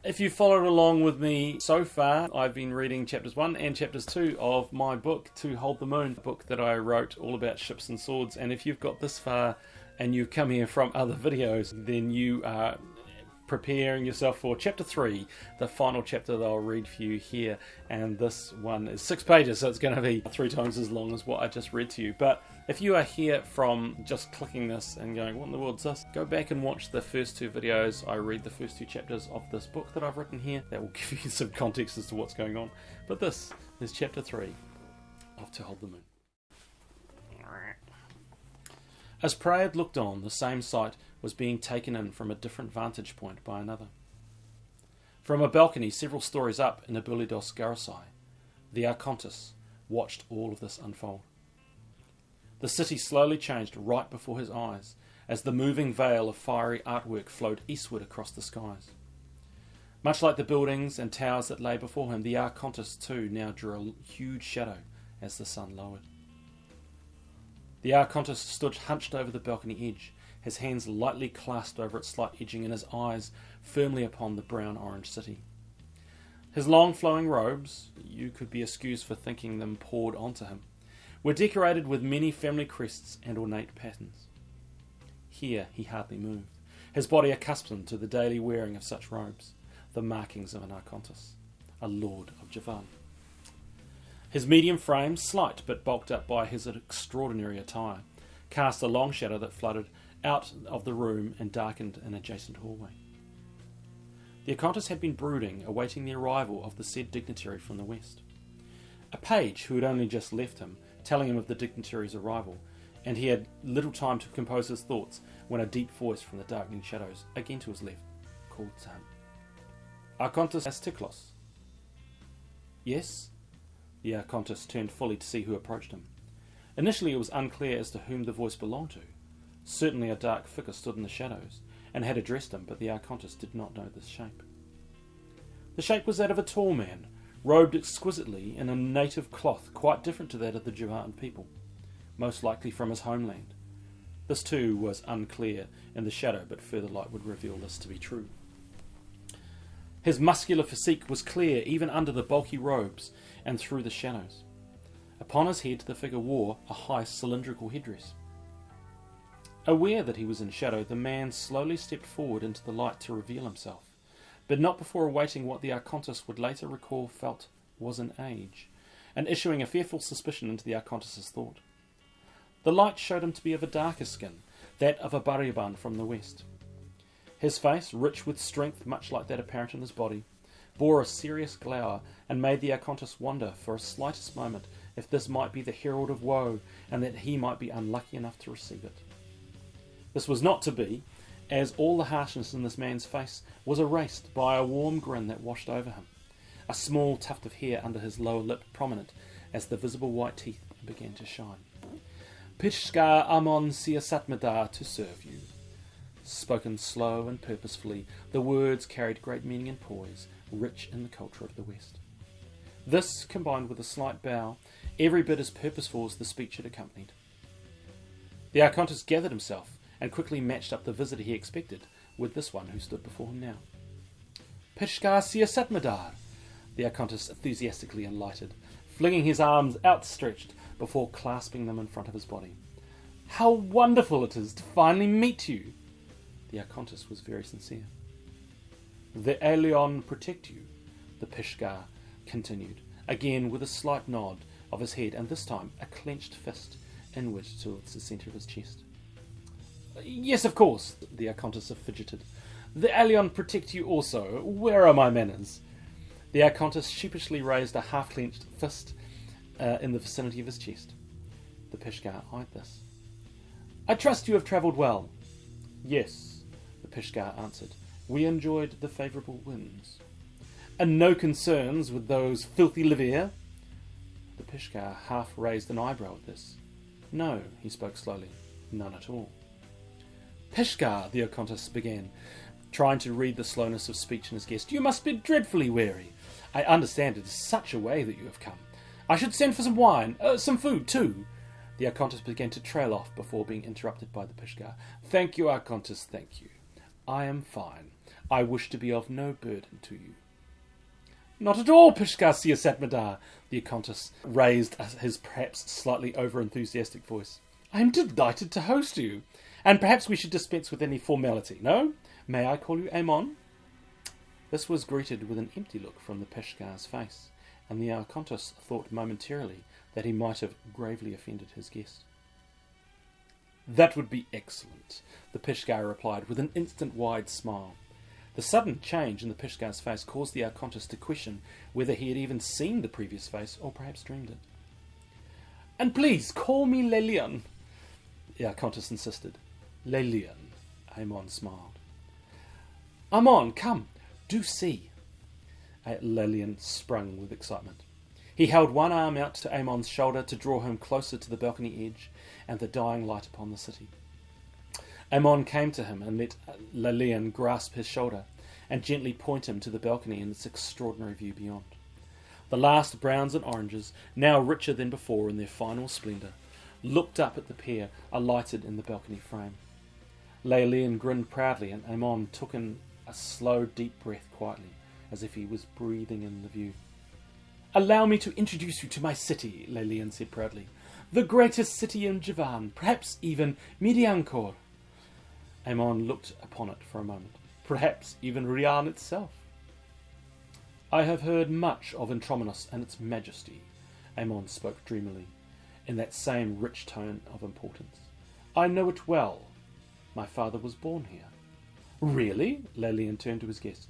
If you followed along with me so far, I've been reading chapters 1 and chapters 2 of my book, To Hold the Moon, a book that I wrote all about ships and swords. And if you've got this far and you've come here from other videos, then you are preparing yourself for chapter 3, the final chapter that I'll read for you here. And this one is 6 pages, so it's going to be 3 times as long as what I just read to you. But if you are here from just clicking this and going, what in the world is this? Go back and watch the first 2 videos. I read the first 2 chapters of this book that I've written here. That will give you some context as to what's going on. But this is chapter 3 of To Hold the Moon. As Praed looked on, the same sight was being taken in from a different vantage point by another. From a balcony several stories up in Abulidos Garasai, the Archontis watched all of this unfold. The city slowly changed right before his eyes as the moving veil of fiery artwork flowed eastward across the skies. Much like the buildings and towers that lay before him, the Archontis too now drew a huge shadow as the sun lowered. The Archontis stood hunched over the balcony edge, his hands lightly clasped over its slight edging and his eyes firmly upon the brown-orange city. His long flowing robes, you could be excused for thinking them poured onto him, were decorated with many family crests and ornate patterns. Here he hardly moved, his body accustomed to the daily wearing of such robes, the markings of an Archontis, a lord of Javan. His medium frame, slight but bulked up by his extraordinary attire, cast a long shadow that flooded out of the room and darkened an adjacent hallway. The Archontis had been brooding, awaiting the arrival of the said dignitary from the west. A page who had only just left him, telling him of the dignitary's arrival, and he had little time to compose his thoughts when a deep voice from the darkening shadows, again to his left, called to him. Archontis Astiklos. Yes? The Archontis turned fully to see who approached him. Initially it was unclear as to whom the voice belonged to. Certainly a dark figure stood in the shadows, and had addressed him, but the Archontis did not know this shape. The shape was that of a tall man, robed exquisitely in a native cloth quite different to that of the Javan people, most likely from his homeland. This too was unclear in the shadow, but further light would reveal this to be true. His muscular physique was clear even under the bulky robes and through the shadows. Upon his head the figure wore a high cylindrical headdress. Aware that he was in shadow, the man slowly stepped forward into the light to reveal himself, but not before awaiting what the Archontis would later recall felt was an age, and issuing a fearful suspicion into the Archontis' thought. The light showed him to be of a darker skin, that of a Bariaban from the west. His face, rich with strength much like that apparent in his body, bore a serious glower, and made the Archontis wonder for a slightest moment if this might be the herald of woe, and that he might be unlucky enough to receive it. This was not to be, as all the harshness in this man's face was erased by a warm grin that washed over him, a small tuft of hair under his lower lip prominent as the visible white teeth began to shine. Pishka Amon Siasatmadar to serve you. Spoken slow and purposefully, the words carried great meaning and poise, rich in the culture of the West. This, combined with a slight bow, every bit as purposeful as the speech it accompanied. The Archontis gathered himself and quickly matched up the visitor he expected with this one who stood before him now. Pishka Siasatmadar, the Archontis enthusiastically enlightened, flinging his arms outstretched before clasping them in front of his body. How wonderful it is to finally meet you! The Archontis was very sincere. The Aelion protect you, the Pishka continued, again with a slight nod of his head, and this time a clenched fist inward towards the centre of his chest. Yes, of course, the Archontis fidgeted. The Aelion protect you also. Where are my manners? The Archontis sheepishly raised a half-clenched fist in the vicinity of his chest. The Pishka eyed this. I trust you have travelled well. Yes, the Pishka answered. We enjoyed the favourable winds. And no concerns with those filthy Livia? The Pishka half raised an eyebrow at this. No, he spoke slowly. None at all. Pishka, the Archontis began, trying to read the slowness of speech in his guest. You must be dreadfully weary. I understand it is such a way that you have come. I should send for some wine, some food too. The Archontis began to trail off before being interrupted by the Pishka. Thank you, Archontis, thank you. I am fine. I wish to be of no burden to you. Not at all, Pishka Siasatmadar, the Acontis raised his perhaps slightly over-enthusiastic voice. I am delighted to host you, and perhaps we should dispense with any formality, no? May I call you Amon? This was greeted with an empty look from the Pishkar's face, and the Acontis thought momentarily that he might have gravely offended his guest. That would be excellent, the Pishkar replied with an instant wide smile. The sudden change in the Pishkar's face caused the Acontis to question whether he had even seen the previous face or perhaps dreamed it. And please, call me Lelian, the Acontis insisted. Lelian, Amon smiled. Amon, come, do see. Lelian sprung with excitement. He held one arm out to Amon's shoulder to draw him closer to the balcony edge and the dying light upon the city. Amon came to him and let Lelian grasp his shoulder and gently point him to the balcony and its extraordinary view beyond. The last browns and oranges, now richer than before in their final splendour, looked up at the pair alighted in the balcony frame. Lelian grinned proudly and Amon took in a slow, deep breath quietly, as if he was breathing in the view. Allow me to introduce you to my city, Lelian said proudly. The greatest city in Javan, perhaps even Midiankor. Amon looked upon it for a moment. Perhaps even Rian itself. I have heard much of Introminos and its majesty, Amon spoke dreamily, in that same rich tone of importance. I know it well. My father was born here. Really? Lelian turned to his guest.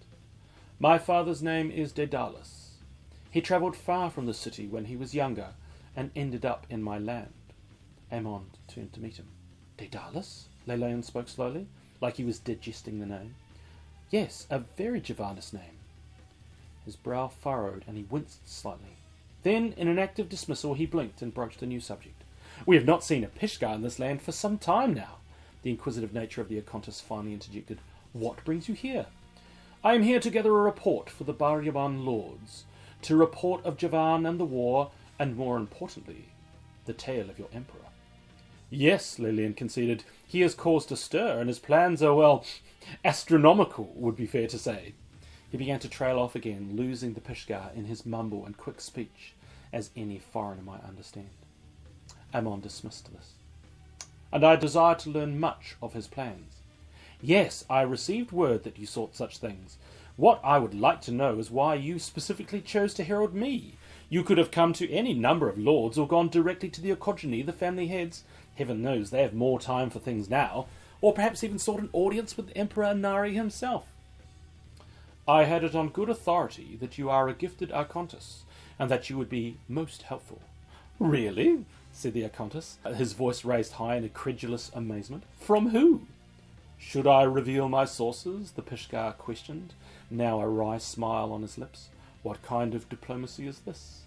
My father's name is Daedalus. He travelled far from the city when he was younger and ended up in my land. Amon turned to meet him. Daedalus? Lelian spoke slowly, like he was digesting the name. Yes, a very Javanese name. His brow furrowed and he winced slightly. Then, in an act of dismissal, he blinked and broached a new subject. We have not seen a Pishkar in this land for some time now. The inquisitive nature of the Acontis finally interjected. What brings you here? I am here to gather a report for the Baryaban lords, to report of Javan and the war, and more importantly, the tale of your emperor. Yes, Lelian conceded, he has caused a stir, and his plans are, well, astronomical, would be fair to say. He began to trail off again, losing the Pishkar in his mumble and quick speech, as any foreigner might understand. Amon dismissed this. And I desire to learn much of his plans. Yes, I received word that you sought such things. What I would like to know is why you specifically chose to herald me. You could have come to any number of lords or gone directly to the Okogeny, the family heads. Heaven knows they have more time for things now, or perhaps even sought an audience with Emperor Anari himself. I had it on good authority that you are a gifted Acontis, and that you would be most helpful. Really? Said the Acontis, his voice raised high in incredulous amazement. From who? Should I reveal my sources? The Pishkar questioned, now a wry smile on his lips. What kind of diplomacy is this?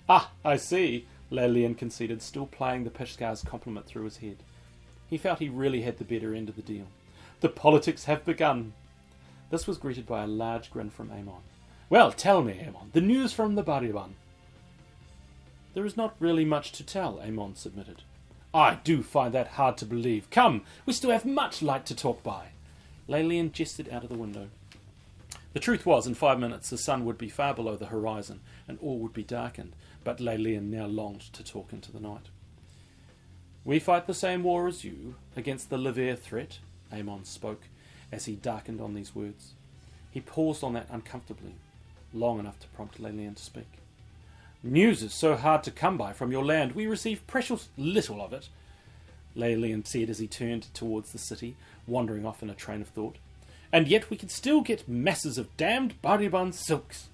Ah, I see, Lelian conceded, still playing the Pishkar's compliment through his head. He felt he really had the better end of the deal. The politics have begun. This was greeted by a large grin from Amon. Well, tell me, Amon, the news from the Baryaban. There is not really much to tell, Amon submitted. I do find that hard to believe. Come, we still have much light to talk by. Lelian gestured out of the window. The truth was, in 5 minutes the sun would be far below the horizon, and all would be darkened, but Lelian now longed to talk into the night. We fight the same war as you, against the Lever threat, Amon spoke, as he darkened on these words. He paused on that uncomfortably, long enough to prompt Lelian to speak. News is so hard to come by from your land. We receive precious little of it, Lelian said as he turned towards the city, wandering off in a train of thought. And yet we can still get masses of damned Baryaban silks.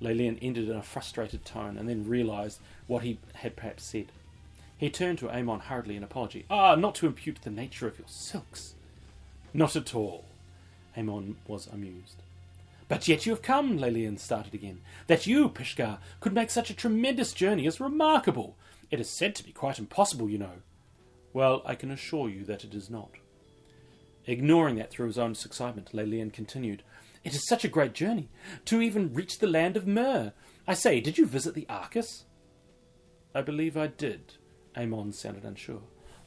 Lelian ended in a frustrated tone and then realised what he had perhaps said. He turned to Amon hurriedly in apology. Not to impute the nature of your silks. Not at all. Amon was amused. But yet you have come, Lelian started again. That you, Pishkar, could make such a tremendous journey is remarkable. It is said to be quite impossible, you know. Well, I can assure you that it is not. Ignoring that through his own excitement, Lelian continued. It is such a great journey, to even reach the land of Mer. I say, did you visit the Arcus? I believe I did. Amon sounded unsure.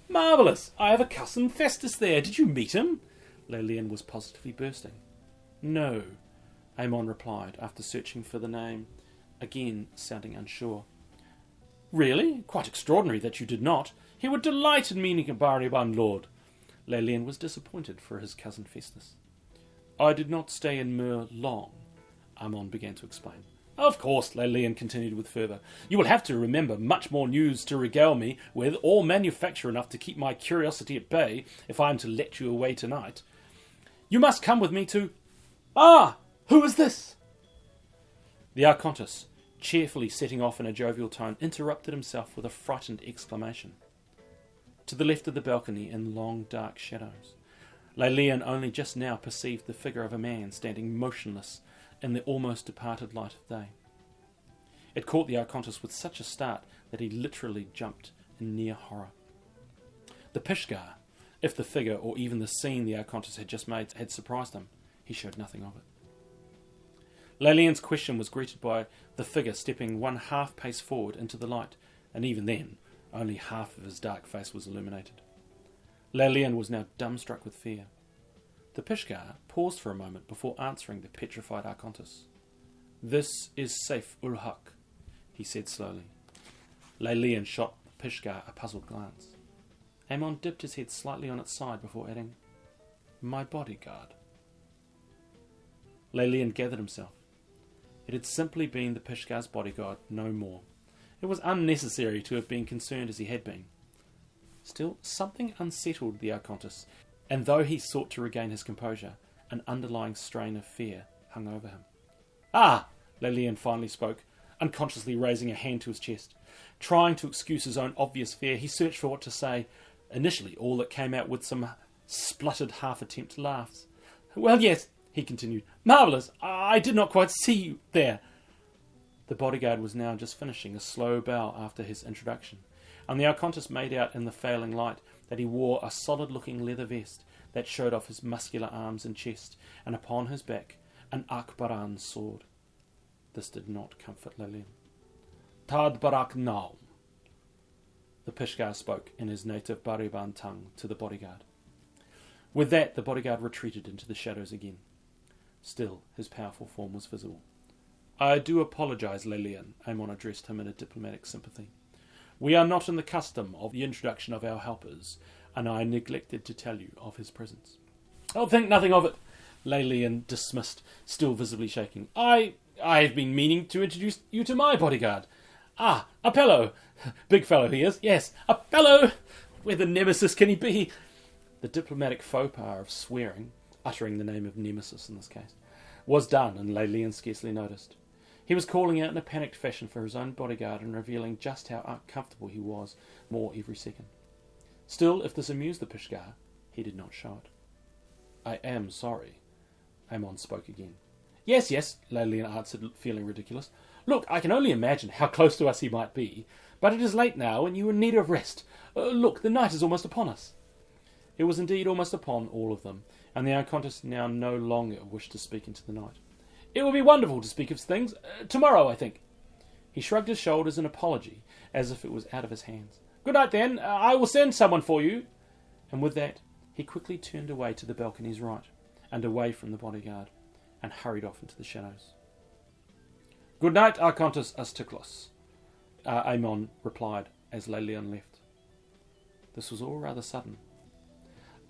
Marvellous! I have a cousin Festus there. Did you meet him? Lelian was positively bursting. "No," Amon replied, after searching for the name, again sounding unsure. "Really? Quite extraordinary that you did not. He would delight in meeting a Bariban lord." Lelian was disappointed for his cousin Festus. "I did not stay in Mur long," Amon began to explain. "Of course," Lelian continued with fervour. "You will have to remember much more news to regale me with, or manufacture enough to keep my curiosity at bay, if I am to let you away tonight. You must come with me to... Ah! Who is this?" The Archontus, cheerfully setting off in a jovial tone, interrupted himself with a frightened exclamation. To the left of the balcony, in long dark shadows, Lelian only just now perceived the figure of a man standing motionless in the almost departed light of day. It caught the Archontus with such a start that he literally jumped in near horror. The Pishgar, if the figure or even the scene the Archontus had just made had surprised him, he showed nothing of it. Lelian's question was greeted by the figure stepping one half pace forward into the light, and even then only half of his dark face was illuminated. Lelian was now dumbstruck with fear. The Pishgar paused for a moment before answering the petrified Archontus. "This is Saif ul Haq," he said slowly. Lelian shot Pishgar a puzzled glance. Amon dipped his head slightly on its side before adding, "My bodyguard." Lelian gathered himself. It had simply been the Pishgar's bodyguard, no more. It was unnecessary to have been concerned as he had been. Still, something unsettled the Archontus, and though he sought to regain his composure, an underlying strain of fear hung over him. "Ah!" Lelian finally spoke, unconsciously raising a hand to his chest. Trying to excuse his own obvious fear, he searched for what to say. Initially, all that came out with some spluttered half-attempt laughs. "Well, yes," he continued. "Marvellous! I did not quite see you there." The bodyguard was now just finishing a slow bow after his introduction, and the Archontus made out in the failing light that he wore a solid-looking leather vest that showed off his muscular arms and chest, and upon his back an Akbaran sword. This did not comfort Lelian. "Tad Barak Naum," the Pishgar spoke in his native Bariban tongue to the bodyguard. With that, the bodyguard retreated into the shadows again. Still, his powerful form was visible. "I do apologise, Lelian," Amon addressed him in a diplomatic sympathy. "We are not in the custom of the introduction of our helpers, and I neglected to tell you of his presence." "Oh, think nothing of it," Lelian dismissed, still visibly shaking. I have been meaning to introduce you to my bodyguard. Ah, a fellow. Big fellow he is. Yes, a fellow. Where the nemesis can he be?" The diplomatic faux pas of swearing, uttering the name of nemesis in this case, was done, and Lelian scarcely noticed. He was calling out in a panicked fashion for his own bodyguard and revealing just how uncomfortable he was more every second. Still, if this amused the Pishgar, he did not show it. "I am sorry," Amon spoke again. Yes, Lelian answered, feeling ridiculous. "Look, I can only imagine how close to us he might be, but it is late now, and you are in need of rest. Look, the night is almost upon us." It was indeed almost upon all of them, and the Archontus now no longer wished to speak into the night. "It will be wonderful to speak of things. Tomorrow, I think." He shrugged his shoulders in apology, as if it was out of his hands. "Good night, then. I will send someone for you." And with that, he quickly turned away to the balcony's right, and away from the bodyguard, and hurried off into the shadows. "Good night, Archontus Astiklos," Amon replied as Lelian left. This was all rather sudden.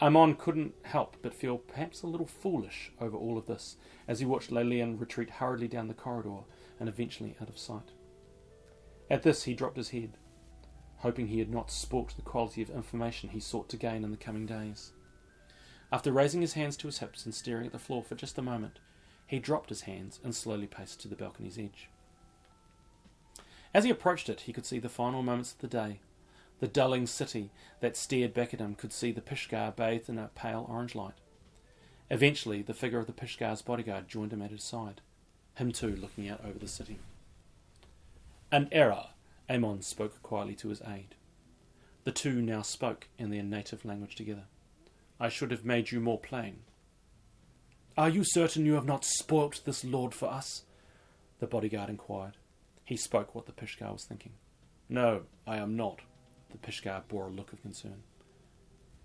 Amon couldn't help but feel perhaps a little foolish over all of this, as he watched Lelian retreat hurriedly down the corridor and eventually out of sight. At this he dropped his head, hoping he had not spoilt the quality of information he sought to gain in the coming days. After raising his hands to his hips and staring at the floor for just a moment, he dropped his hands and slowly paced to the balcony's edge. As he approached it, he could see the final moments of the day. The dulling city that stared back at him could see the Pishgar bathed in a pale orange light. Eventually, the figure of the Pishgar's bodyguard joined him at his side, him too looking out over the city. "An error," Amon spoke quietly to his aide. The two now spoke in their native language together. "I should have made you more plain." "Are you certain you have not spoilt this lord for us?" the bodyguard inquired. He spoke what the Pishgar was thinking. "No, I am not." The Pishgar bore a look of concern.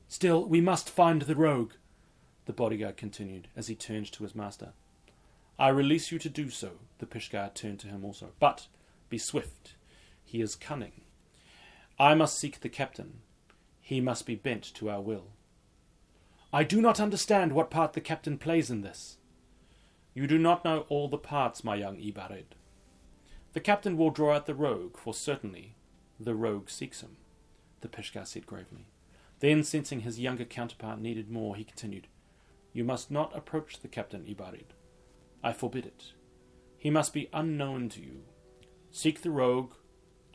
"Still, we must find the rogue." the bodyguard continued as he turned to his master. I release you to do so. The Pishgar turned to him also. But be swift. He is cunning. I must seek the captain. He must be bent to our will. I do not understand what part the captain plays in this. You do not know all the parts, my young Ibarid. The captain will draw out the rogue, for certainly the rogue seeks him, the Pishgar said gravely. Then, sensing his younger counterpart needed more, he continued, You must not approach the captain, Ibarid. I forbid it. He must be unknown to you. Seek the rogue,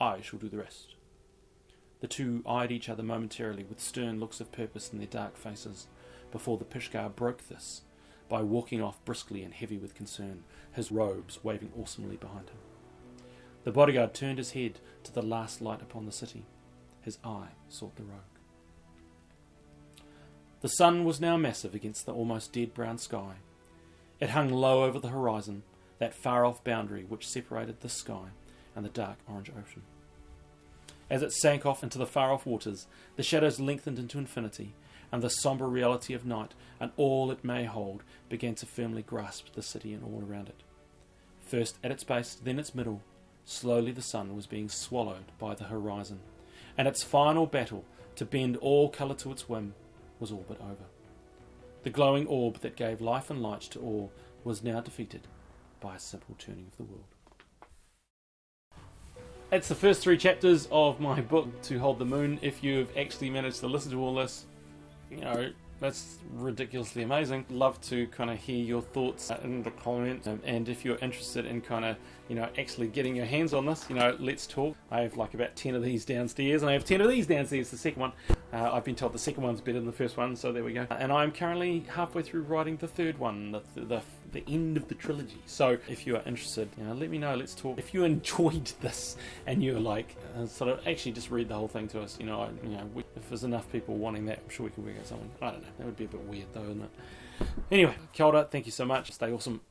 I shall do the rest. The two eyed each other momentarily with stern looks of purpose in their dark faces, before the Pishgar broke this by walking off briskly and heavy with concern, his robes waving awesomely behind him. The bodyguard turned his head to the last light upon the city. His eye sought the rogue. The sun was now massive against the almost dead brown sky. It hung low over the horizon, that far-off boundary which separated the sky and the dark orange ocean. As it sank off into the far-off waters, the shadows lengthened into infinity, and the sombre reality of night and all it may hold began to firmly grasp the city and all around it. First at its base, then its middle, slowly the sun was being swallowed by the horizon, and its final battle to bend all colour to its whim was all but over. The glowing orb that gave life and light to all was now defeated by a simple turning of the world. It's the first 3 chapters of my book, To Hold the Moon. If you've actually managed to listen to all this, that's ridiculously amazing. Love to kind of hear your thoughts in the comments, and if you're interested in kind of, actually getting your hands on this, let's talk. I have like about 10 of these downstairs, and I have 10 of these downstairs, the second one. I've been told the second one's better than the first one, so there we go. And I'm currently halfway through writing the third one, the end of the trilogy. So if you are interested, let me know, let's talk. If you enjoyed this and you're like, sort of actually just read the whole thing to us, if there's enough people wanting that, I'm sure we can work out something. I don't know, that would be a bit weird though, wouldn't it? Anyway, kia ora, thank you so much, stay awesome.